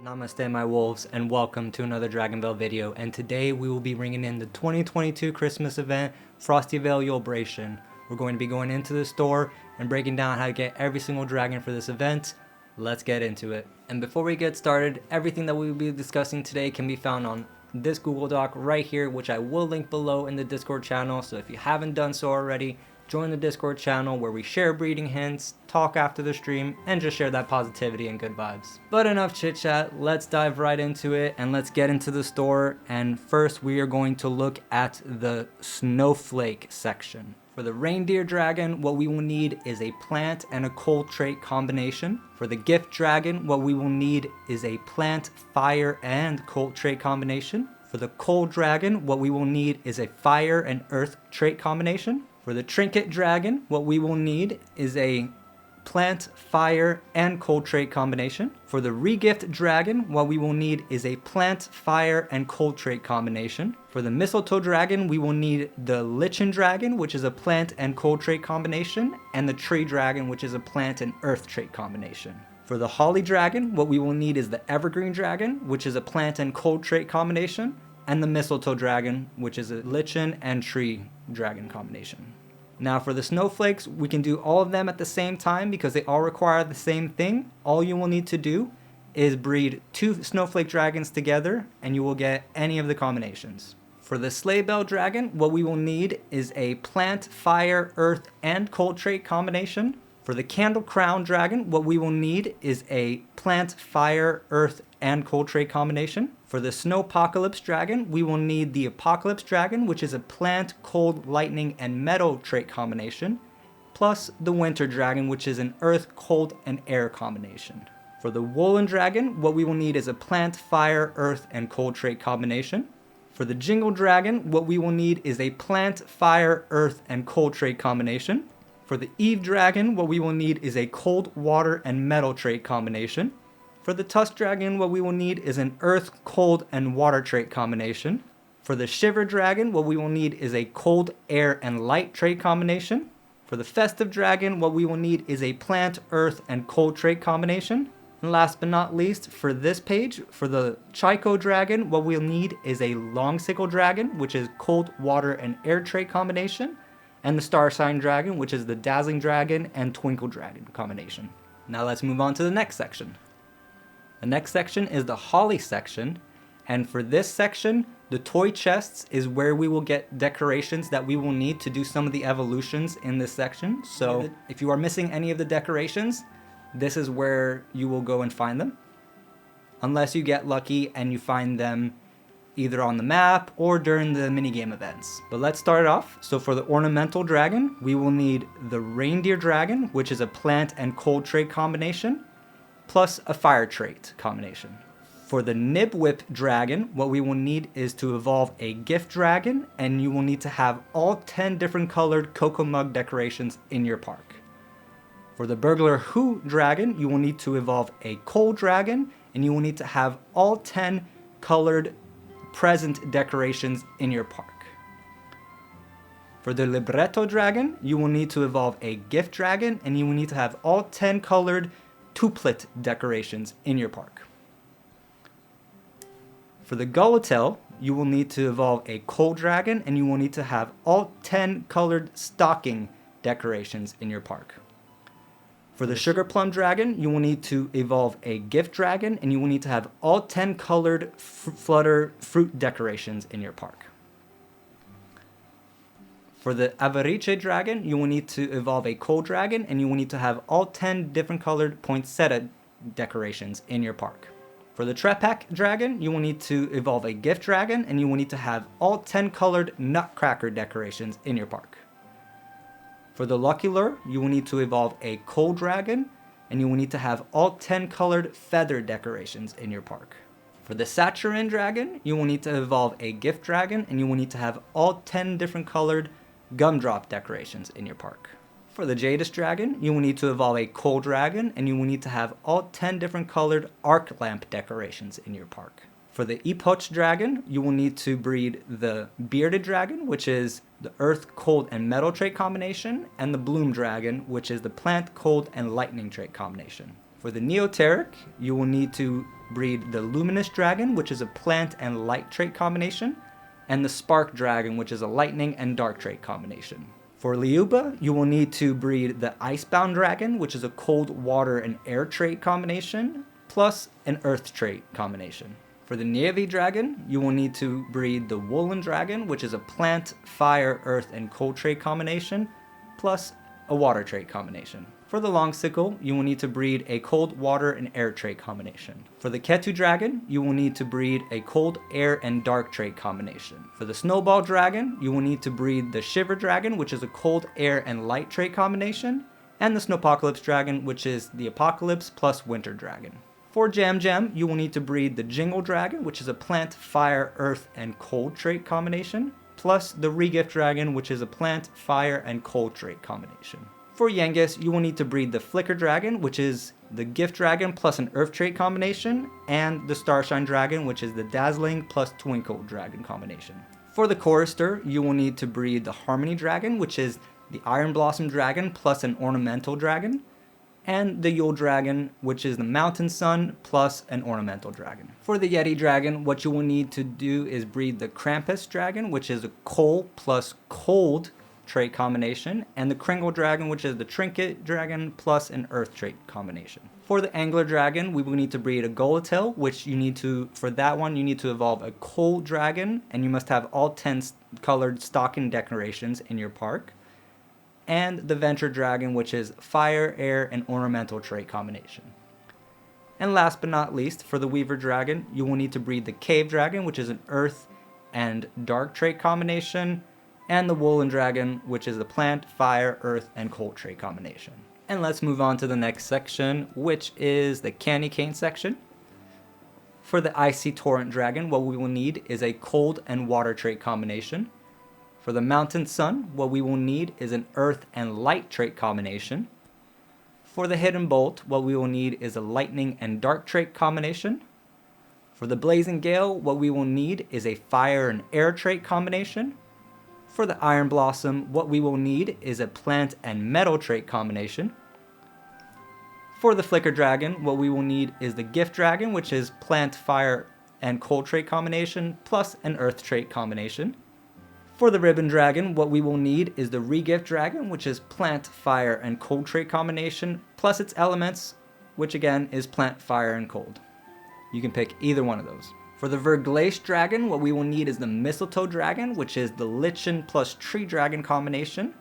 Namaste my wolves, and welcome to another DragonVale video, and today we will be bringing in the 2022 Christmas event, Frostivale Yulebration. We're going to be going into the store and breaking down how to get every single dragon for this event. Let's get into it. And before we get started, everything that we will be discussing today can be found on this Google Doc right here, which I will link below in the Discord channel, so if you haven't done so already, join the Discord channel where we share breeding hints, talk after the stream, and just share that positivity and good vibes. But enough chit chat, let's dive right into it and let's get into the store. And first we are going to look at the Snowflake section. For the reindeer dragon, what we will need is a plant and a cold trait combination. For the gift dragon, what we will need is a plant, fire, and cold trait combination. For the cold dragon, what we will need is a fire and earth trait combination. For the trinket dragon, what we will need is a plant, fire, and cold trait combination. For the regift dragon, what we will need is a plant, fire, and cold trait combination. For the mistletoe dragon, we will need the lichen dragon, which is a plant and cold trait combination, and the tree dragon, which is a plant and earth trait combination. For the holly dragon, what we will need is the evergreen dragon, which is a plant and cold trait combination, and the mistletoe dragon, which is a lichen and tree dragon combination. Now for the snowflakes, we can do all of them at the same time because they all require the same thing. All you will need to do is breed 2 snowflake dragons together and you will get any of the combinations. For the sleigh bell dragon, what we will need is a plant, fire, earth, and cold trait combination. For the candle crown dragon, what we will need is a plant, fire, earth, and cold trait combination. For the snow apocalypse dragon, we will need the apocalypse dragon, which is a plant, cold, lightning, and metal trait combination, plus the winter dragon, which is an earth, cold, and air combination. For the woolen dragon, what we will need is a plant, fire, earth, and cold trait combination. For the jingle dragon, what we will need is a plant, fire, earth, and cold trait combination. For the Eve dragon, what we will need is a cold, water, and metal trait combination. For the tusk dragon, what we will need is an earth, cold, and water trait combination. For the shiver dragon, what we will need is a cold, air, and light trait combination. For the festive dragon, what we will need is a plant, earth, and cold trait combination. And last but not least, for this page, for the Chico dragon, what we'll need is a long sickle dragon, which is cold, water, and air trait combination. And the star sign dragon, which is the dazzling dragon and twinkle dragon combination. Now let's move on to the next section. The next section is the holly section, and for this section, the toy chests is where we will get decorations that we will need to do some of the evolutions in this section. So if you are missing any of the decorations, this is where you will go and find them. Unless you get lucky and you find them either on the map or during the minigame events. But let's start it off. So for the ornamental dragon, we will need the reindeer dragon, which is a plant and cold trait combination, plus a fire trait combination. For the nibwhip dragon, what we will need is to evolve a gift dragon, and you will need to have all 10 different colored cocoa mug decorations in your park. For the burglar who dragon, you will need to evolve a cold dragon, and you will need to have all 10 colored present decorations in your park. For the libretto dragon, you will need to evolve a gift dragon, and you will need to have all 10 colored tuplet decorations in your park. For the Gullitel, you will need to evolve a cold dragon, and you will need to have all 10 colored stocking decorations in your park. For the sugar plum dragon, you will need to evolve a gift dragon, and you will need to have all 10 colored flutter fruit decorations in your park. For the Avarice dragon, you will need to evolve a cold dragon, and you will need to have all 10 different colored poinsettia decorations in your park. For the Trepak dragon, you will need to evolve a gift dragon, and you will need to have all 10 colored nutcracker decorations in your park. For the Lucky Lure, you will need to evolve a cold dragon, and you will need to have all 10 colored feather decorations in your park. For the Saturn dragon, you will need to evolve a gift dragon, and you will need to have all 10 different colored gumdrop decorations in your park. For the Jadis dragon, you will need to evolve a cold dragon, and you will need to have all 10 different colored arc lamp decorations in your park. For the Epoch dragon, you will need to breed the bearded dragon, which is the earth, cold, and metal trait combination, and the bloom dragon, which is the plant, cold, and lightning trait combination. For the Neoteric, you will need to breed the Luminous Dragon, which is a plant and light trait combination, and the Spark Dragon, which is a lightning and dark trait combination. For Liuba, you will need to breed the Icebound Dragon, which is a cold, water, and air trait combination, plus an earth trait combination. For the Navy Dragon, you will need to breed the Woolen Dragon, which is a plant, fire, earth, and cold trait combination, plus a water trait combination. For the Longsickle, you will need to breed a cold, water, and air trait combination. For the Ketu Dragon, you will need to breed a cold, air, and dark trait combination. For the Snowball Dragon, you will need to breed the Shiver Dragon, which is a cold, air, and light trait combination, and the Snowpocalypse Dragon, which is the Apocalypse plus Winter Dragon. For Jam Jam, you will need to breed the Jingle Dragon, which is a plant, fire, earth, and cold trait combination, plus the Regift Dragon, which is a plant, fire, and cold trait combination. For Yengus, you will need to breed the Flicker Dragon, which is the Gift Dragon plus an earth trait combination, and the Starshine Dragon, which is the Dazzling plus Twinkle Dragon combination. For the Chorister, you will need to breed the Harmony Dragon, which is the Iron Blossom Dragon plus an Ornamental Dragon, and the Yule Dragon, which is the Mountain Sun plus an Ornamental Dragon. For the Yeti Dragon, what you will need to do is breed the Krampus Dragon, which is a Coal plus Cold trait combination, and the Kringle Dragon, which is the Trinket Dragon plus an Earth trait combination. For the Angler Dragon, we will need to breed a Goletail, which you need to, for that one, you need to evolve a Cold Dragon, and you must have all 10 colored stocking decorations in your park. And the Venture Dragon, which is fire, air, and ornamental trait combination. And last but not least, for the Weaver Dragon, you will need to breed the Cave Dragon, which is an earth and dark trait combination, and the Woolen Dragon, which is the plant, fire, earth, and cold trait combination. And let's move on to the next section, which is the Candy Cane section. For the Icy Torrent Dragon, what we will need is a cold and water trait combination. For the Mountain Sun, what we will need is an earth and light trait combination. For the Hidden Bolt, what we will need is a lightning and dark trait combination. For the Blazing Gale, what we will need is a fire and air trait combination. For the Iron Blossom, what we will need is a plant and metal trait combination. For the Flicker Dragon, what we will need is the Gift Dragon, which is plant, fire, and cold trait combination, plus an earth trait combination. For the Ribbon Dragon, what we will need is the Regift Dragon, which is plant, fire, and cold trait combination, plus its elements, which again is plant, fire, and cold. You can pick either one of those. For the Verglace Dragon, what we will need is the Mistletoe Dragon, which is the Lichen plus Tree Dragon combination,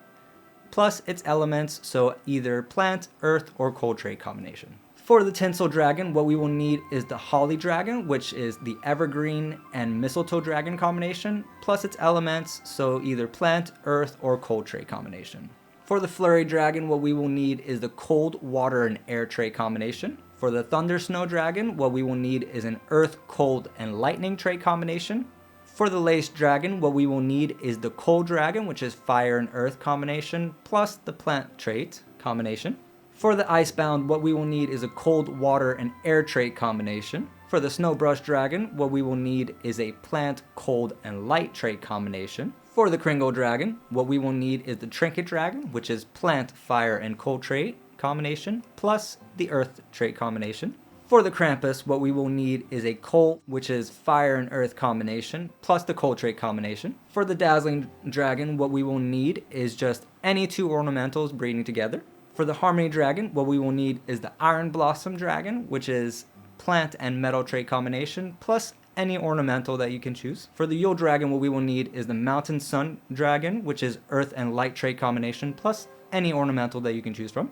plus its elements, so either plant, earth, or cold trait combination. For the Tinsel Dragon, what we will need is the Holly Dragon, which is the Evergreen and Mistletoe Dragon combination, plus its elements, so either plant, earth, or cold trait combination. For the Flurry Dragon, what we will need is the Cold, Water, and Air trait combination. For the Thunder Snow Dragon, what we will need is an Earth, Cold, and Lightning trait combination. For the Lace Dragon, what we will need is the Cold Dragon, which is Fire and Earth combination, plus the Plant trait combination. For the Icebound, what we will need is a Cold, Water, and Air trait combination. For the Snowbrush Dragon, what we will need is a Plant, Cold, and Light trait combination. For the Kringle Dragon, what we will need is the Trinket Dragon, which is Plant, Fire, and Cold trait combination, plus the Earth trait combination. For the Krampus, what we will need is a Cold, which is Fire and Earth combination, plus the Cold trait combination. For the Dazzling Dragon, what we will need is just any two ornamentals breeding together. For the Harmony Dragon, what we will need is the Iron Blossom Dragon, which is plant and metal trait combination, plus any ornamental that you can choose. For the Yule Dragon, what we will need is the Mountain Sun Dragon, which is earth and light trait combination, plus any ornamental that you can choose from.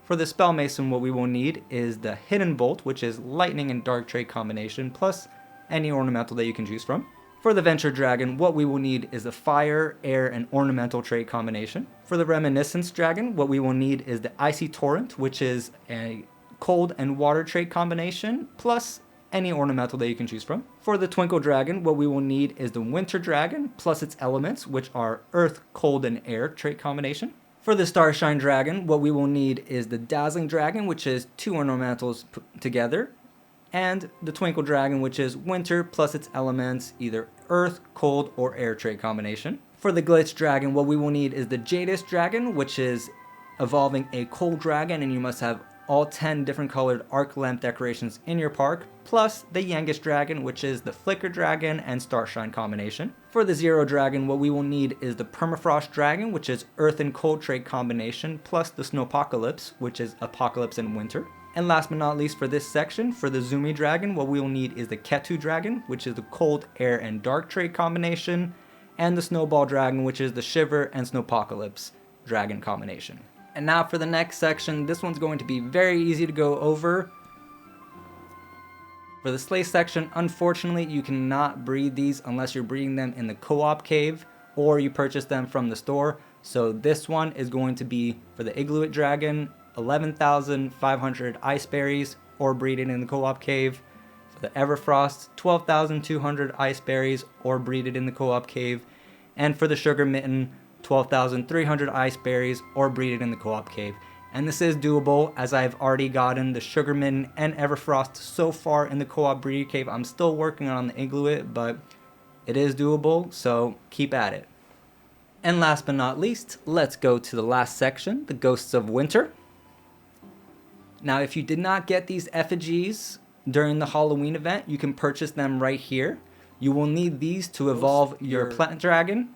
For the Spell Mason, what we will need is the Hidden Bolt, which is lightning and dark trait combination, plus any ornamental that you can choose from. For the Venture Dragon, what we will need is the fire, air, and ornamental trait combination. For the Reminiscence Dragon, what we will need is the Icy Torrent, which is a cold and water trait combination, plus any ornamental that you can choose from. For the Twinkle Dragon, what we will need is the Winter Dragon, plus its elements, which are earth, cold, and air trait combination. For the Starshine Dragon, what we will need is the Dazzling Dragon, which is two ornamentals put together, and the Twinkle Dragon, which is winter plus its elements, either earth, cold, or air trait combination. For the Glitch Dragon, what we will need is the Jadis Dragon, which is evolving a cold dragon, and you must have all 10 different colored arc lamp decorations in your park, plus the youngest dragon, which is the Flicker Dragon and Starshine combination. For the Zero Dragon, what we will need is the Permafrost Dragon, which is Earth and Cold trait combination, plus the Snowpocalypse, which is Apocalypse and Winter. And last but not least for this section, for the Zoomy Dragon, what we will need is the Ketu Dragon, which is the Cold, Air, and Dark trait combination, and the Snowball Dragon, which is the Shiver and Snowpocalypse dragon combination. And now for the next section, this one's going to be very easy to go over. For the Sleigh section, unfortunately, you cannot breed these unless you're breeding them in the co-op cave or you purchase them from the store. So this one is going to be for the Igluit Dragon, 11,500 ice berries or breed it in the co-op cave. For the Everfrost, 12,200 ice berries or breed it in the co-op cave. And for the Sugar Mitten, 12,300 ice berries or breed it in the co-op cave. And this is doable as I've already gotten the Sugar Mitten and Everfrost so far in the co-op breeder cave. I'm still working on the Igluit, but it is doable, so keep at it. And last but not least, let's go to the last section, the Ghosts of Winter. Now, if you did not get these effigies during the Halloween event, you can purchase them right here. You will need these to evolve your Plant Dragon,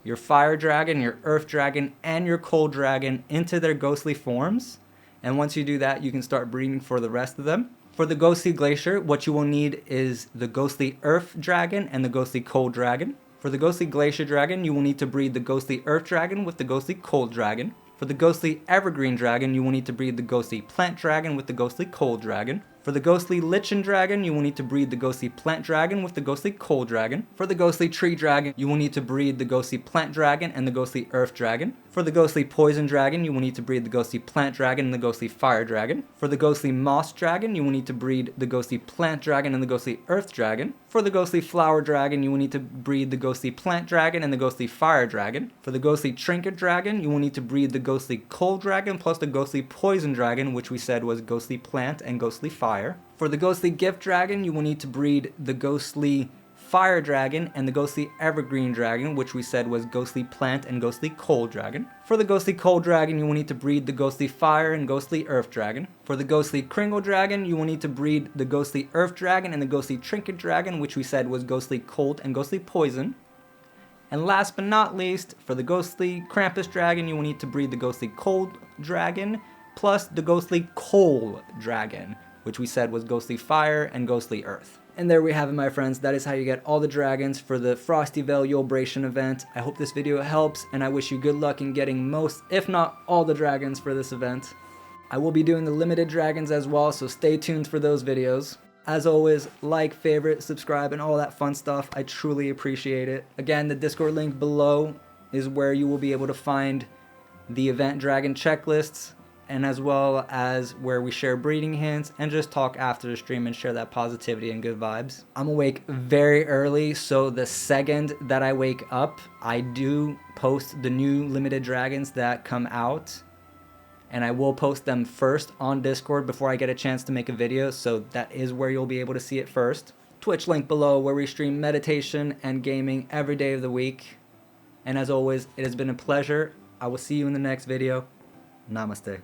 your Fire Dragon, your Earth Dragon, and your Cold Dragon into their ghostly forms. And once you do that, you can start breeding for the rest of them. For the Ghostly Glacier, what you will need is the Ghostly Earth Dragon and the Ghostly Cold Dragon. For the Ghostly Glacier Dragon, you will need to breed the Ghostly Earth Dragon with the Ghostly Cold Dragon. For the Ghostly Evergreen Dragon, you will need to breed the Ghostly Plant Dragon with the Ghostly Cold Dragon. For the Ghostly Lichen Dragon, you will need to breed the Ghostly Plant Dragon with the Ghostly Cold Dragon. For the Ghostly Tree Dragon, you will need to breed the Ghostly Plant Dragon and the Ghostly Earth Dragon. For the Ghostly Poison Dragon, you will need to breed the Ghostly Plant Dragon and the Ghostly Fire Dragon. For the Ghostly Moss Dragon, you will need to breed the Ghostly Plant Dragon and the Ghostly Earth Dragon. For the Ghostly Flower Dragon, you will need to breed the Ghostly Plant Dragon and the Ghostly Fire Dragon. For the Ghostly Trinket Dragon, you will need to breed the Ghostly Cold Dragon plus the Ghostly Poison Dragon, which we said was Ghostly Plant and Ghostly Fire. For the Ghostly Gift Dragon, you will need to breed the Ghostly Fire Dragon and the Ghostly Evergreen Dragon, which we said was Ghostly Plant and Ghostly Cold Dragon. For the Ghostly Cold Dragon, you will need to breed the Ghostly Fire and Ghostly Earth Dragon. For the Ghostly Kringle Dragon, you will need to breed the Ghostly Earth Dragon and the Ghostly Trinket Dragon, which we said was Ghostly Cold and Ghostly Poison. And last but not least, for the Ghostly Krampus Dragon, you will need to breed the Ghostly Cold Dragon plus the Ghostly Coal Dragon, which we said was Ghostly Fire and Ghostly Earth. And there we have it, my friends. That is how you get all the dragons for the Frostivale Yulebration event. I hope this video helps, and I wish you good luck in getting most, if not all, the dragons for this event. I will be doing the limited dragons as well, so stay tuned for those videos. As always, like, favorite, subscribe, and all that fun stuff. I truly appreciate it. Again, the Discord link below is where you will be able to find the event dragon checklists, and as well as where we share breeding hints and just talk after the stream and share that positivity and good vibes. I'm awake very early, so the second that I wake up, I do post the new limited dragons that come out, and I will post them first on Discord before I get a chance to make a video, so that is where you'll be able to see it first. Twitch link below where we stream meditation and gaming every day of the week. And as always, it has been a pleasure. I will see you in the next video. Namaste.